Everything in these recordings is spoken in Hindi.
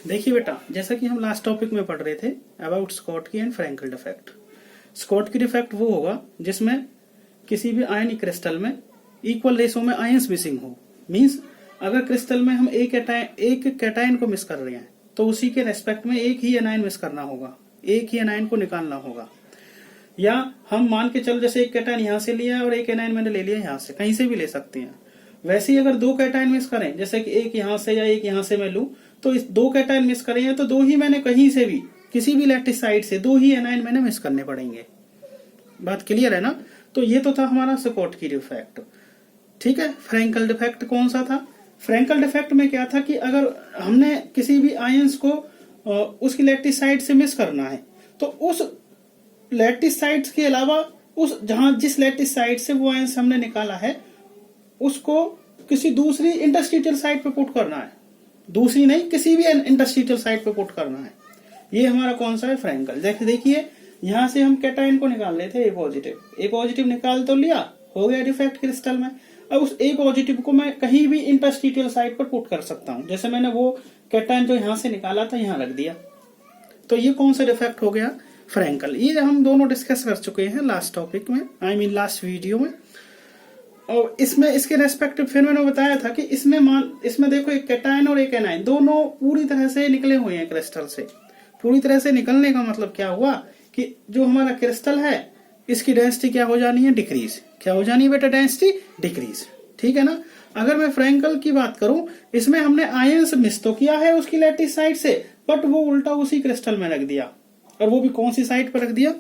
देखिए बेटा, जैसा कि हम लास्ट टॉपिक में पढ़ रहे थे about Schottky and Frenkel defect. Schottky defect वो होगा जिसमें किसी भी आयनिक क्रिस्टल में इक्वल रेशो में आयंस मिसिंग हो। मींस अगर क्रिस्टल में हम एक कैटायन को मिस कर रहे हैं तो उसी के रेस्पेक्ट में एक ही एनायन मिस करना होगा, एक ही एनायन को निकालना होगा। या हम मान के चलो जैसे एक कैटायन यहाँ से लिया और एक एनायन मैंने ले लिया यहाँ से, कहीं से भी ले सकते हैं। वैसे ही अगर दो कैटायन मिस करें, जैसे कि एक यहाँ से या एक यहाँ से मैं लूं, तो इस दो कैटायन मिस करें हैं तो दो ही मैंने कहीं से भी किसी भी लैटिस साइड से दो ही एनायन मैंने मिस करने पड़ेंगे। बात क्लियर है ना? तो ये तो था हमारा स्कॉटकी डिफेक्ट। ठीक है, फ्रैंकल डिफेक्ट कौन सा था? फ्रैंकल डिफेक्ट में क्या था कि अगर हमने किसी भी आयंस को उसकी लैटिस साइड से मिस करना है तो उस लैटिस साइड के अलावा उस जहां जिस लैटिस साइड से वो आयंस हमने निकाला है उसको किसी दूसरी इंटरस्टिशियल साइड पे पुट करना है। दूसरी नहीं, किसी भी इंटरस्टिशियल साइड पे पुट करना है। ये हमारा कौन सा है? फ्रैंकल। देखिए यहां से हम कैटायन को निकाल रहे थे, ए पॉजिटिव निकाल तो लिया, हो गया डिफेक्ट क्रिस्टल में। अब उस ए पॉजिटिव को मैं कहीं भी इंटरस्टिशियल साइड पर पुट कर सकता हूं। जैसे मैंने वो कैटायन जो यहां से निकाला था यहां रख दिया, तो ये कौन सा डिफेक्ट हो गया? फ्रैंकल। ये हम दोनों डिस्कस कर चुके हैं लास्ट टॉपिक में, लास्ट वीडियो में। और इसमें इसके रेस्पेक्टिव फिर मैंने बताया था कि इसमें देखो एक कैटायन और एक एनायन दोनों पूरी तरह से निकले हुए हैं क्रिस्टल से। पूरी तरह से निकलने का मतलब क्या हुआ कि जो हमारा क्रिस्टल है इसकी डेंसिटी क्या हो जानी है? डिक्रीज। क्या हो जानी है बेटा? Density decrease. ठीक है ना? अगर मैं फ्रैंकल की बात करूं, इसमें हमने आयंस मिस तो किया है उसकी लैटिस साइड से, बट वो उल्टा उसी क्रिस्टल में रख दिया। और वो भी कौन सी साइड पर रख दिया?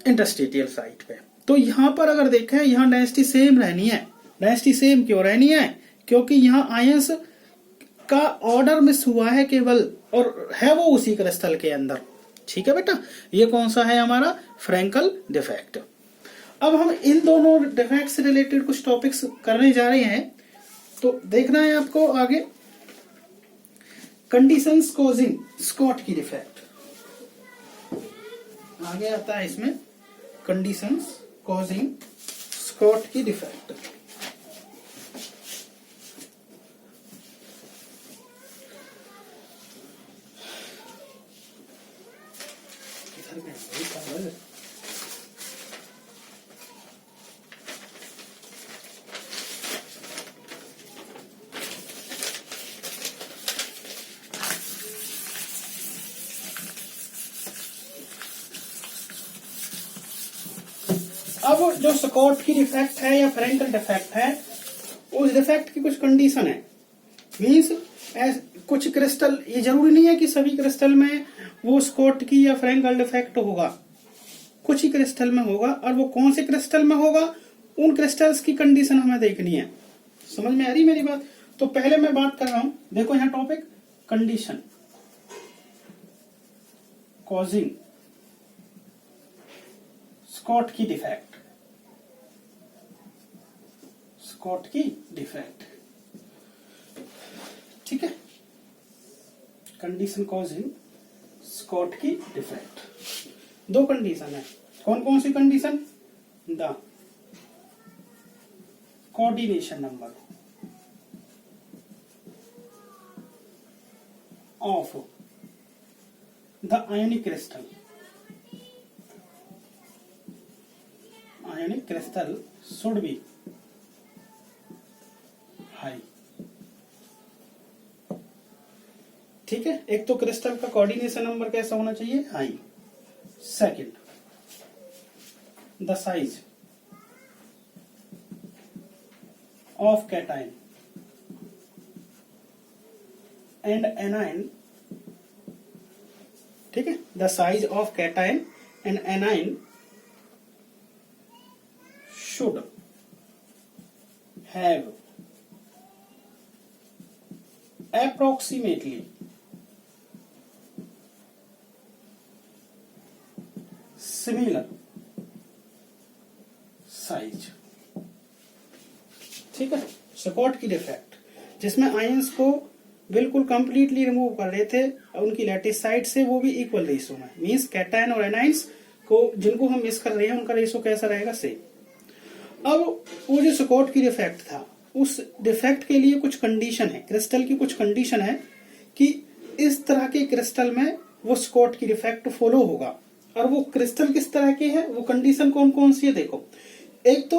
इंटरस्टिशियल साइड पे। तो यहां पर अगर देखें, यहां डेंसिटी सेम रहनी है। डेंसिटी सेम क्यों रहनी है? क्योंकि यहां आयंस का ऑर्डर मिस हुआ है केवल, और है वो उसी क्रिस्टल के अंदर। ठीक है बेटा, ये कौन सा है? हमारा फ्रैंकल डिफेक्ट। अब हम इन दोनों डिफेक्ट से रिलेटेड कुछ टॉपिक्स करने जा रहे हैं, तो देखना है आपको आगे। कंडीशंस कॉजिंग स्कॉटकी डिफेक्ट आगे आता है इसमें। Conditions causing Schottky defect. अब जो स्कॉटकी डिफेक्ट है या फ्रैंकल डिफेक्ट है, उस डिफेक्ट की कुछ कंडीशन है। मींस कुछ क्रिस्टल, ये जरूरी नहीं है कि सभी क्रिस्टल में वो स्कॉटकी या फ्रैंकल डिफेक्ट होगा, कुछ ही क्रिस्टल में होगा। और वो कौन से क्रिस्टल में होगा, उन क्रिस्टल्स की कंडीशन हमें देखनी है। समझ में आ रही मेरी बात? तो पहले मैं बात कर रहा हूं, देखो यहां topic condition causing Schottky defect. Schottky defect, ठीक है। कंडीशन कॉजिंग स्कॉटकी डिफेक्ट, दो कंडीशन है। कौन कौन सी condition? The coordination number of the ionic crystal. Ionic crystal should be high. ठीक है, एक तो क्रिस्टल का कोऑर्डिनेशन नंबर कैसा होना चाहिए? High. Second, the size of cation and anion. ठीक है, the size of cation and anion should have approximately similar size। ठीक है, स्कॉटकी डिफेक्ट जिसमें आयंस को बिल्कुल कंप्लीटली रिमूव कर रहे थे उनकी लैटिस साइड से, वो भी इक्वल रेशो में। मींस कैटायन और एनायंस को जिनको हम मिस कर रहे हैं उनका रेशो कैसा रहेगा? सेम। अब वो जो स्कॉटकी डिफेक्ट था उस डिफेक्ट के लिए कुछ कंडीशन है, क्रिस्टल की कुछ कंडीशन है कि इस तरह के क्रिस्टल में वो स्कॉट की डिफेक्ट फॉलो होगा। और वो क्रिस्टल किस तरह के है, वो कंडीशन कौन कौन सी है देखो। एक तो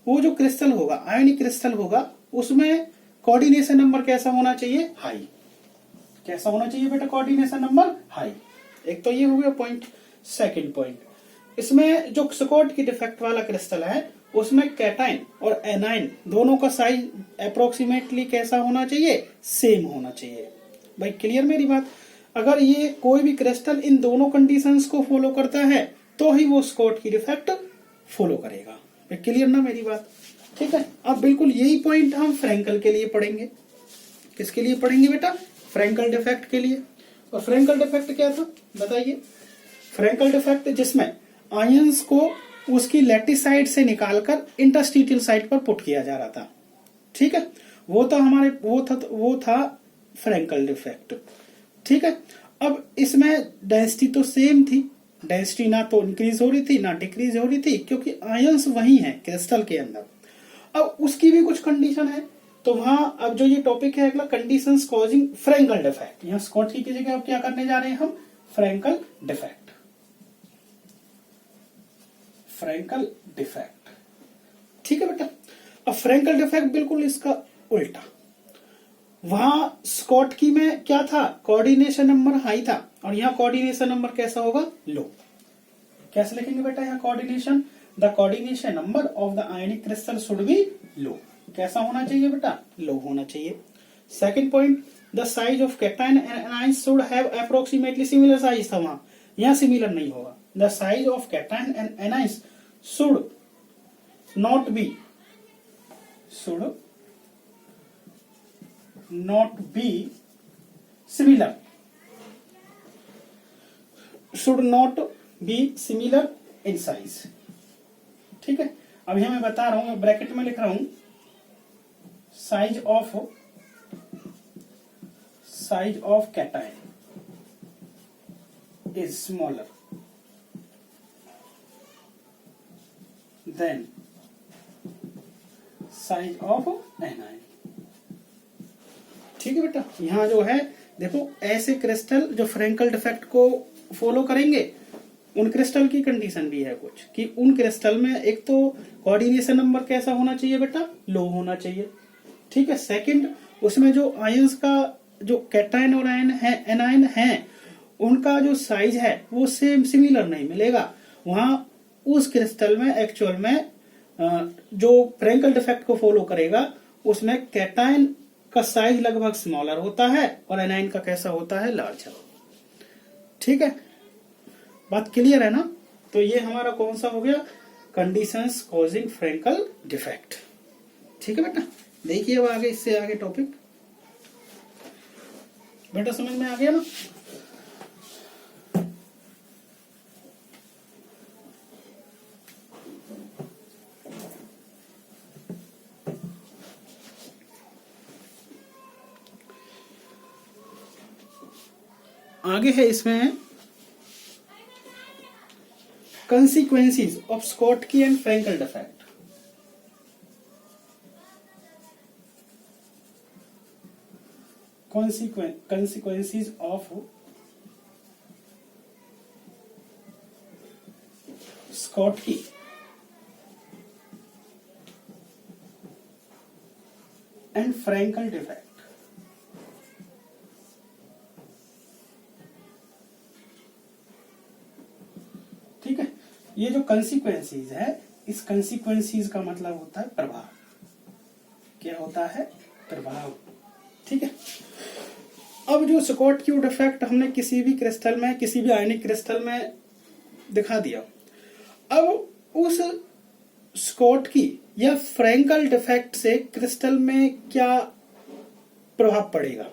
वो जो क्रिस्टल होगा, आयनिक क्रिस्टल होगा, उसमें कोऑर्डिनेशन नंबर कैसा होना चाहिए, हाई। कैसा होना चाहिए बेटा, कोऑर्डिनेशन नंबर हाई। एक तो ये हो गया पॉइंट। सेकंड पॉइंट, इसमें जो स्कॉट की डिफेक्ट वाला क्रिस्टल है उसमें कैटाइन और एनाइन दोनों का साइज अप्रोक्सीमेटली कैसा होना चाहिए, सेम होना चाहिए। भाई क्लियर मेरी बात। अगर ये कोई भी क्रिस्टल इन दोनों कंडीशंस को फॉलो करता है तो ही वो स्कॉट की डिफेक्ट फॉलो करेगा। भाई क्लियर ना मेरी बात, ठीक है। अब बिल्कुल यही पॉइंट हम फ्रैंकल के लिए पढ़ेंगे। किसके लिए पढ़ेंगे बेटा, फ्रैंकल डिफेक्ट के लिए। और फ्रैंकल डिफेक्ट क्या था बताइए। फ्रैंकल डिफेक्ट जिसमें आयंस को उसकी लैटिस साइड से निकालकर इंटरस्टिशियल साइड पर पुट किया जा रहा था, ठीक है। वो था फ्रैंकल डिफेक्ट, ठीक है। अब इसमें डेंसिटी तो सेम थी, डेंसिटी ना तो इंक्रीज हो रही थी ना डिक्रीज हो रही थी, क्योंकि आयंस वही है क्रिस्टल के अंदर। अब उसकी भी कुछ कंडीशन है, तो वहां अब जो ये टॉपिक है अगला, कंडीशंस कॉजिंग फ्रैंकल डिफेक्ट। यहाँ स्कॉट की जगह अब क्या करने जा रहे हैं हम, फ्रैंकल डिफेक्ट। फ्रैंकल डिफेक्ट, ठीक है बेटा। अब फ्रैंकल डिफेक्ट बिल्कुल इसका उल्टा। वहां स्कॉट की में क्या था, कोऑर्डिनेशन नंबर हाई था, और यहाँ कोऑर्डिनेशन नंबर कैसा होगा, लो। कैसे लिखेंगे बेटा यहाँ coordination, the coordination number of the ionic crystal should be low. कैसा होना चाहिए बेटा, लो होना चाहिए। Second point, the size of cation and anion should have approximately similar size था, वहां यहाँ सिमिलर नहीं होगा। The size of cation and anion should not be similar, should not be similar in size, ठीक है। अब यहां मैं बता रहा हूं, ब्रैकेट में लिख रहा हूं, size of cation is smaller than size of anion, ठीक है बेटा। यहां जो है देखो, ऐसे क्रिस्टल जो फ्रैंकल डिफेक्ट को फॉलो करेंगे उन क्रिस्टल की कंडीशन भी है कुछ, कि उन क्रिस्टल में एक तो कोऑर्डिनेशन नंबर कैसा होना चाहिए बेटा, लो होना चाहिए, ठीक है। सेकंड, उसमें जो आयंस का जो कैटायन और एनायन है उनका जो साइज है वो सेम सिमिलर नहीं मिलेगा। वहां उस क्रिस्टल में एक्चुअल में जो फ्रैंकल डिफेक्ट को फॉलो करेगा उसमें कैटायन का साइज लगभग स्मॉलर होता है और एनायन का कैसा होता है, लार्जर, ठीक है। बात क्लियर है ना। तो ये हमारा कौन सा हो गया, कंडीशंस कॉजिंग फ्रैंकल डिफेक्ट, ठीक है बेटा। देखिए अब आगे, इससे आगे टॉपिक बेटा समझ में आ गया ना। आगे है इसमें consequences of Schottky and Frankel defect. Consequences of Schottky and Frankel defect. ठीक है। ये जो कंसिक्वेंसीज है, इस कंसिक्वेंसीज का मतलब होता है प्रभाव। क्या होता है, प्रभाव, ठीक है। अब जो स्कॉटकी डिफेक्ट हमने किसी भी क्रिस्टल में, किसी भी आयनिक क्रिस्टल में दिखा दिया, अब उस स्कॉटकी या फ्रैंकल डिफेक्ट से क्रिस्टल में क्या प्रभाव पड़ेगा।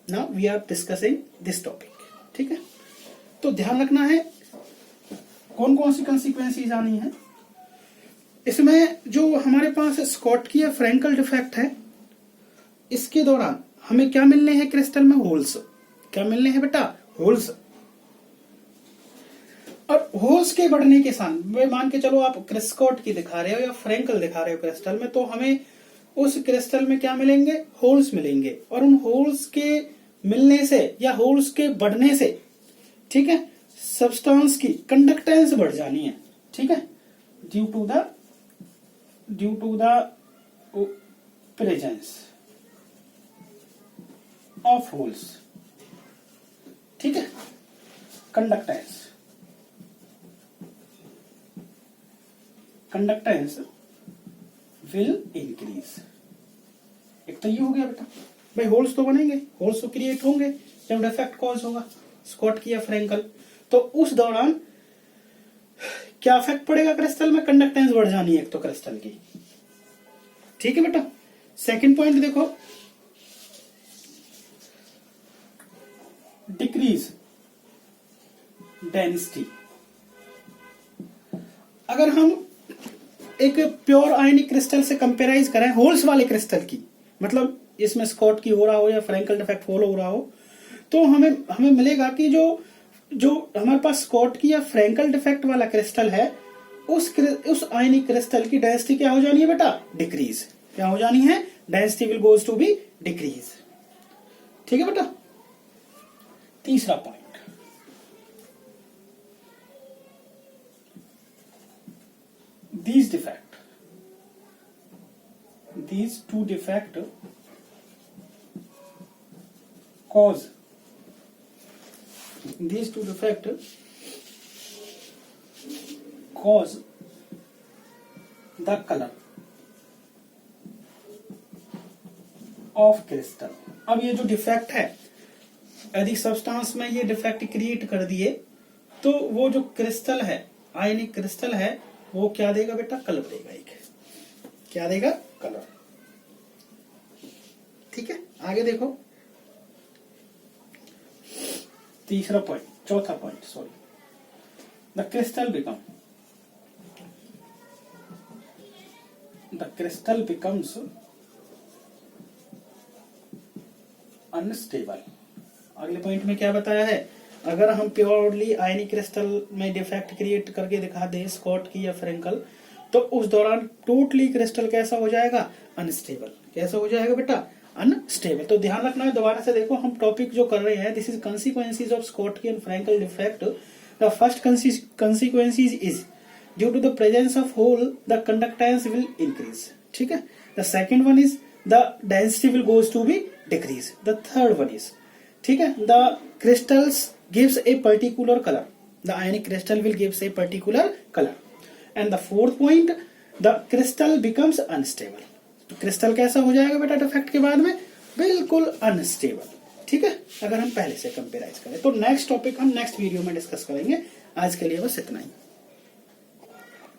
Now we are discussing this topic, ठीक है। तो ध्यान रखना है कौन कौन सी कंसिक्वेंसीज आनी है इसमें। जो हमारे पास स्कॉटकी या फ्रैंकल डिफेक्ट है, इसके दौरान हमें क्या मिलने हैं क्रिस्टल में, होल्स। क्या मिलने हैं बेटा, होल्स। और होल्स के बढ़ने के साथ मान के चलो आप स्कॉटकी दिखा रहे हो या फ्रैंकल दिखा रहे हो क्रिस्टल में, तो हमें उस क्रिस्टल में क्या मिलेंगे, होल्स मिलेंगे, और उन होल्स के मिलने से या होल्स के बढ़ने से, ठीक है, सब्सटेंस की कंडक्टेंस बढ़ जानी है, ठीक है, due to the presence of holes, ठीक है, कंडक्टेंस विल इंक्रीज। एक तो ये हो गया बेटा, भाई होल्स तो बनेंगे, होल्स तो क्रिएट होंगे जब डिफेक्ट कॉज होगा स्कॉटकी या फ्रेंकल, तो उस दौरान क्या इफेक्ट पड़ेगा क्रिस्टल में, कंडक्टेंस बढ़ जानी है एक तो क्रिस्टल की, ठीक है बेटा। सेकंड पॉइंट देखो, डिक्रीज डेंसिटी। अगर हम एक प्योर आयनिक क्रिस्टल से कंपेराइज करें होल्स वाले क्रिस्टल की, मतलब इसमें स्कॉटकी हो रहा हो या फ्रेंकल डिफेक्ट फॉलो हो रहा हो, तो हमें मिलेगा कि जो हमारे पास स्कॉटकी या फ्रेंकल डिफेक्ट वाला क्रिस्टल है, उस आयनिक क्रिस्टल की डेंसिटी क्या हो जानी है बेटा, डिक्रीज। क्या हो जानी है, density will goes to be decrease, ठीक है बेटा। तीसरा point, these two defect cause the color of crystal। अब ये जो डिफेक्ट है, यदि सब्सटेंस में ये डिफेक्ट क्रिएट कर दिए तो वो जो क्रिस्टल है, आयनिक क्रिस्टल है, वो क्या देगा बेटा, कलर देगा। एक क्या देगा, कलर, ठीक है। आगे देखो, चौथा point sorry, the crystal becomes unstable. अगले पॉइंट में क्या बताया है, अगर हम प्योरली आयनिक क्रिस्टल में डिफेक्ट क्रिएट करके दिखा दें स्कॉटकी या फ्रेंकल, तो उस दौरान टोटली क्रिस्टल कैसा हो जाएगा, अनस्टेबल। कैसा हो जाएगा बेटा, अनस्टेबल। तो ध्यान रखना है, दोबारा से देखो, हम टॉपिक जो कर रहे हैं, this is consequences of Schottky and Frenkel defect. The first consequences is due to the presence of hole the conductance will increase, ठीक है। The second one is the density will goes to be decrease. The third one is, ठीक है, the crystals gives a particular color, the ionic crystal will gives a particular color, and the fourth point, the crystal becomes unstable। तो क्रिस्टल कैसा हो जाएगा बेटा डिफेक्ट के बाद में, बिल्कुल अनस्टेबल, ठीक है, अगर हम पहले से कंपेराइज करें। तो नेक्स्ट टॉपिक हम नेक्स्ट वीडियो में डिस्कस करेंगे। आज के लिए बस इतना ही।